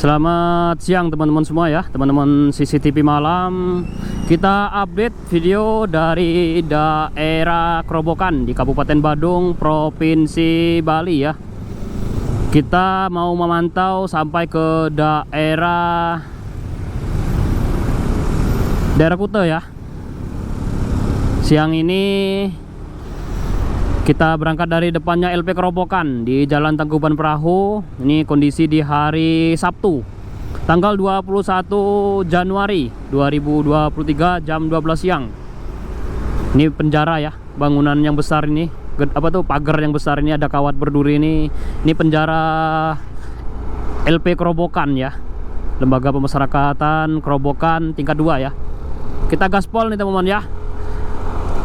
Selamat siang teman-teman semua ya, teman-teman CCTV malam. Kita update video dari daerah Kerobokan di Kabupaten Badung, Provinsi Bali ya. Kita mau memantau sampai ke daerah Kuta ya. Siang ini kita berangkat dari depannya LP Kerobokan di Jalan Tangkuban Perahu. Ini kondisi di hari Sabtu tanggal 21 Januari 2023 jam 12 siang. Ini penjara ya, bangunan yang besar ini, pagar yang besar ini, ada kawat berduri ini. Ini penjara LP Kerobokan ya, Lembaga Pemasyarakatan Kerobokan tingkat 2 ya. Kita gaspol nih teman-teman ya.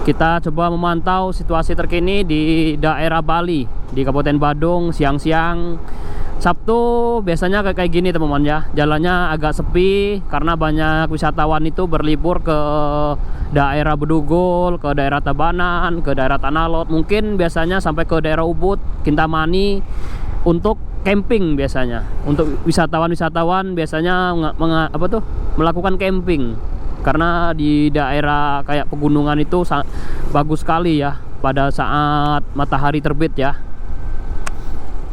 Kita coba memantau situasi terkini di daerah Bali, di Kabupaten Badung siang-siang Sabtu. Biasanya kayak gini teman-teman ya, jalannya agak sepi karena banyak wisatawan itu berlibur ke daerah Bedugul, ke daerah Tabanan, ke daerah Tanah Lot, mungkin biasanya sampai ke daerah Ubud, Kintamani untuk camping. Biasanya untuk wisatawan biasanya melakukan camping. Karena di daerah kayak pegunungan itu bagus sekali ya pada saat matahari terbit ya.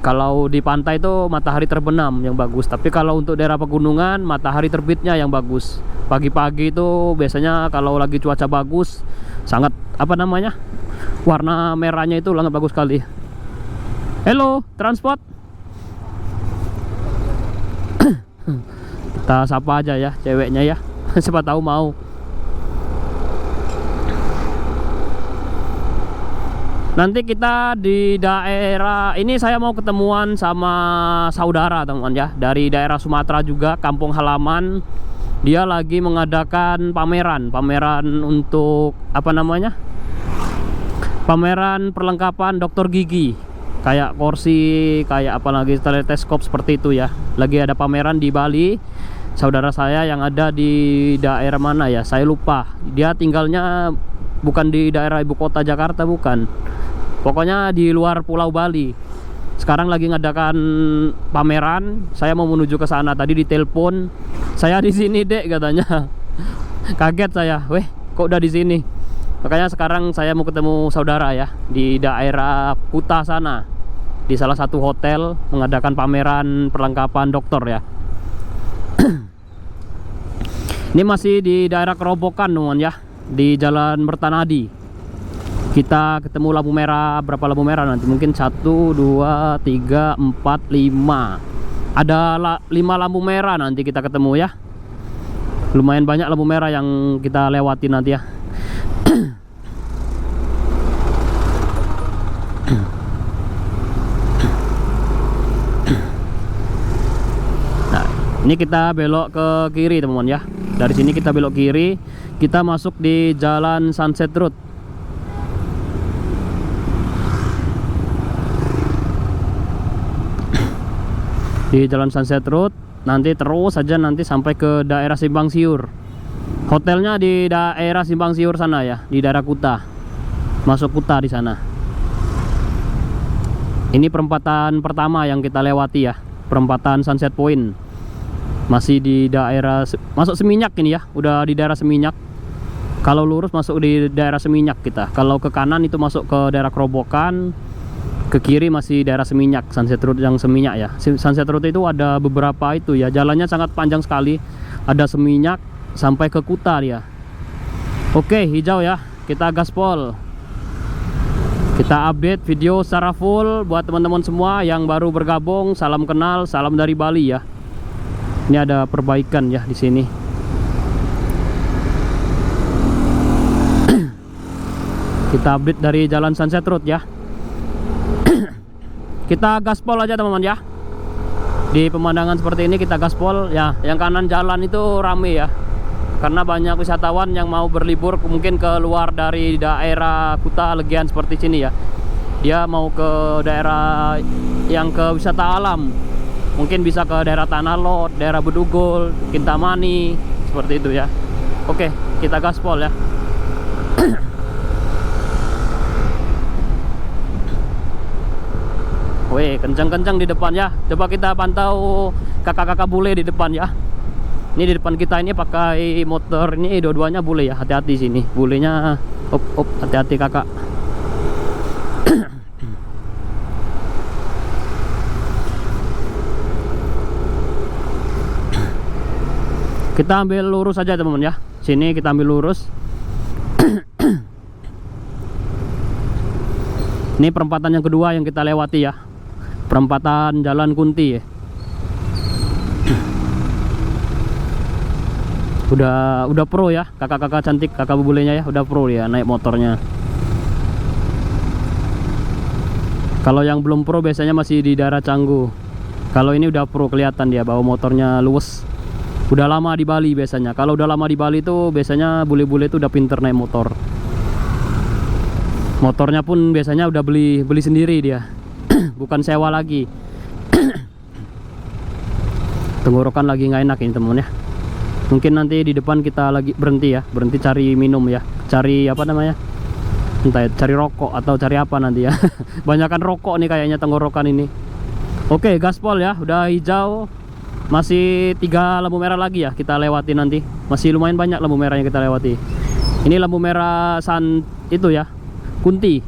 Kalau di pantai itu matahari terbenam yang bagus, tapi kalau untuk daerah pegunungan matahari terbitnya yang bagus. Pagi-pagi itu biasanya kalau lagi cuaca bagus, sangat warna merahnya itu sangat bagus sekali. Hello, transport. Kita sapa aja ya ceweknya ya. Siapa tahu mau. Nanti kita di daerah ini saya mau ketemuan sama saudara teman-teman ya, dari daerah Sumatera juga, kampung halaman. Dia lagi mengadakan pameran untuk pameran perlengkapan dokter gigi, kayak kursi, kayak apalagi stetoskop seperti itu ya. Lagi ada pameran di Bali. Saudara saya yang ada di daerah mana ya, saya lupa. Dia tinggalnya bukan di daerah ibu kota Jakarta, bukan. Pokoknya di luar Pulau Bali. Sekarang lagi ngadakan pameran. Saya mau menuju ke sana. Tadi ditelepon, saya di sini dek katanya. Kaget saya, weh kok udah di sini. Makanya sekarang saya mau ketemu saudara ya di daerah Kuta sana, di salah satu hotel mengadakan pameran perlengkapan dokter ya. Ini masih di daerah Kerobokan teman ya, di Jalan Mertanadi. Kita ketemu lampu merah, berapa lampu merah nanti? Mungkin 1, 2, 3, 4, 5. Ada 5 lampu merah nanti kita ketemu ya. Lumayan banyak lampu merah yang kita lewati nanti ya. Ini kita belok ke kiri teman-teman ya. Dari sini kita belok kiri, kita masuk di Jalan Sunset Road. Di Jalan Sunset Road, nanti terus saja nanti sampai ke daerah Simpang Siur. Hotelnya di daerah Simpang Siur sana ya, di daerah Kuta. Masuk Kuta di sana. Ini perempatan pertama yang kita lewati ya, perempatan Sunset Point. Masih di daerah masuk Seminyak ini ya, udah di daerah Seminyak. Kalau lurus masuk di daerah Seminyak kita. Kalau ke kanan itu masuk ke daerah Kerobokan, ke kiri masih daerah Seminyak, Sunset Road yang Seminyak ya. Sunset Road itu ada beberapa itu ya, jalannya sangat panjang sekali. Ada Seminyak sampai ke Kuta ya. Oke, hijau ya. Kita gaspol. Kita update video secara full buat teman-teman semua yang baru bergabung. Salam kenal, salam dari Bali ya. Ini ada perbaikan ya di sini. Kita update dari Jalan Sunset Road ya. Kita gaspol aja teman-teman ya. Di pemandangan seperti ini kita gaspol ya. Yang kanan jalan itu rame ya, karena banyak wisatawan yang mau berlibur mungkin keluar dari daerah Kuta Legian seperti sini ya. Dia mau ke daerah yang ke wisata alam, mungkin bisa ke daerah Tanah Lot, daerah Bedugul, Kintamani, seperti itu ya. Oke, kita gaspol ya. Weh, kencang-kencang di depan ya. Coba kita pantau kakak-kakak bule di depan ya. Ini di depan kita ini pakai motor ini dua-duanya bule ya. Hati-hati sini. Bulenya op, hati-hati kakak. Kita ambil lurus aja teman-teman ya. Sini kita ambil lurus. Ini perempatan yang kedua yang kita lewati ya. Perempatan Jalan Kunti ya. Udah pro ya, kakak-kakak cantik, kakak bubulenya ya, udah pro ya naik motornya. Kalau yang belum pro biasanya masih di daerah Canggu. Kalau ini udah pro, kelihatan dia bawa motornya luwes. Udah lama di Bali biasanya. Kalau udah lama di Bali tuh biasanya bule-bule tuh udah pinter naik motor. Motornya pun biasanya udah beli sendiri dia. Bukan sewa lagi. Tenggorokan lagi nggak enak ini temen ya. Mungkin nanti di depan kita lagi berhenti ya, berhenti cari minum ya, cari apa namanya, entah ya, cari rokok atau cari apa nanti ya. Banyakan rokok nih kayaknya tenggorokan ini. Oke, gaspol ya, udah hijau. Masih 3 lampu merah lagi ya kita lewati nanti. Masih lumayan banyak lampu merah yang kita lewati. Ini lampu merah itu ya, Kunti,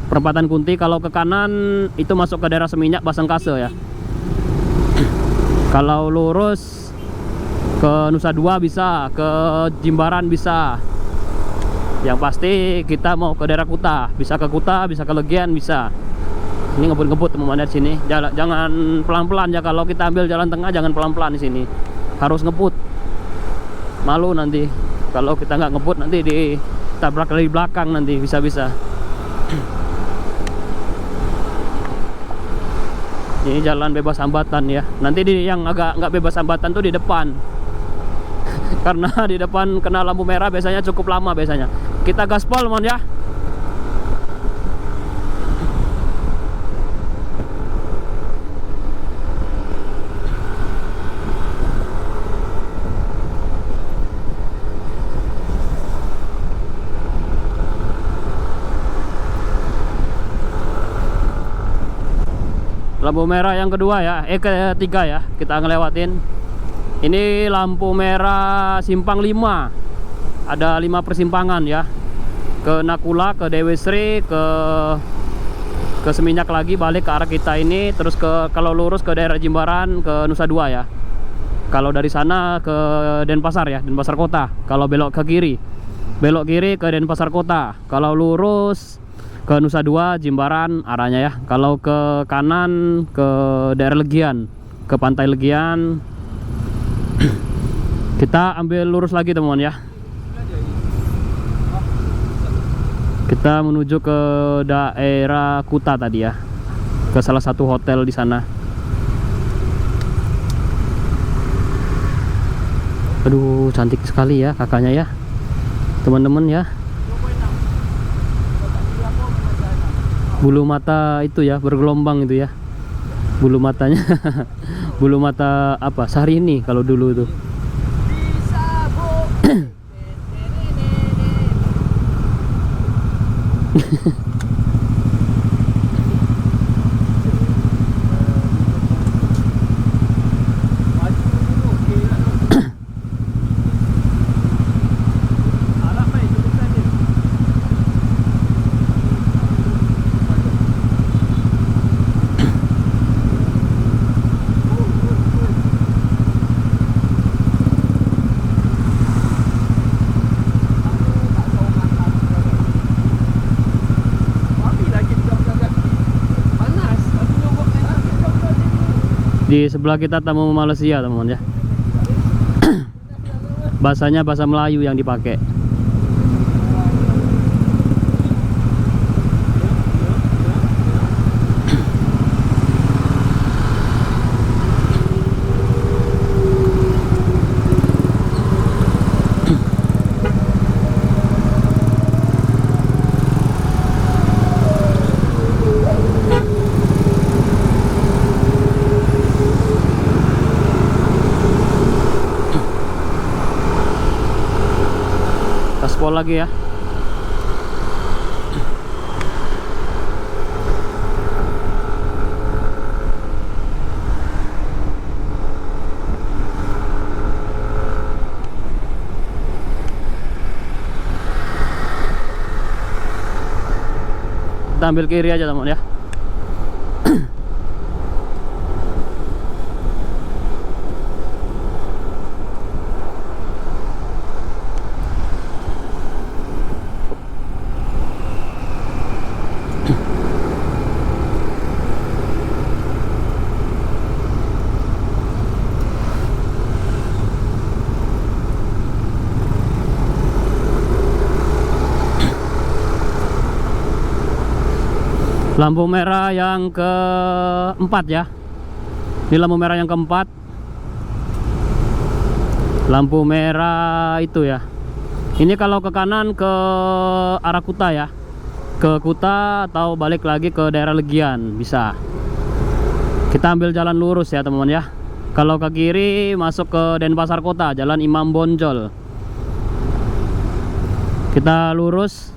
perempatan Kunti. Kalau ke kanan itu masuk ke daerah Seminyak, Basangkase ya. Kalau lurus ke Nusa Dua bisa, ke Jimbaran bisa. Yang pasti kita mau ke daerah Kuta, bisa ke Kuta, bisa ke Legian, bisa. Ini ngebut-ngebut teman-teman dari sini. Jangan pelan-pelan ya, kalau kita ambil jalan tengah jangan pelan-pelan di sini. Harus ngebut. Malu nanti kalau kita nggak ngebut, nanti ditabrak dari belakang nanti bisa-bisa. Ini jalan bebas hambatan ya. Nanti yang agak nggak bebas hambatan tuh di depan. Karena di depan kena lampu merah biasanya cukup lama biasanya. Kita gaspol mon ya. Lampu merah yang kedua ya, ketiga ya, kita ngelewatin. Ini lampu merah simpang 5. Ada 5 persimpangan ya. Ke Nakula, ke Dewi Sri, ke Seminyak lagi, balik ke arah kita ini, terus kalau lurus ke daerah Jimbaran, ke Nusa Dua ya. Kalau dari sana ke Denpasar ya, Denpasar Kota. Kalau belok ke kiri, belok kiri ke Denpasar Kota. Kalau lurus ke Nusa Dua, Jimbaran arahnya ya. Kalau ke kanan ke daerah Legian, ke pantai Legian. Kita ambil lurus lagi teman-teman ya. Kita menuju ke daerah Kuta tadi ya, ke salah satu hotel di sana. Aduh, cantik sekali ya kakaknya ya, teman-teman ya. Bulu mata itu ya bergelombang itu ya, bulu matanya. Bulu mata apa, Syahrini kalau dulu tuh. Di sebelah kita tamu Malaysia teman-teman ya. Bahasanya bahasa Melayu yang dipakai. Gaspol lagi ya. Kita ambil kiri aja teman ya. Lampu merah yang keempat ya. Ini lampu merah yang keempat. Lampu merah itu ya. Ini kalau ke kanan ke arah Kuta ya. Ke Kuta atau balik lagi ke daerah Legian bisa. Kita ambil jalan lurus ya teman-teman ya. Kalau ke kiri masuk ke Denpasar Kota, Jalan Imam Bonjol. Kita lurus.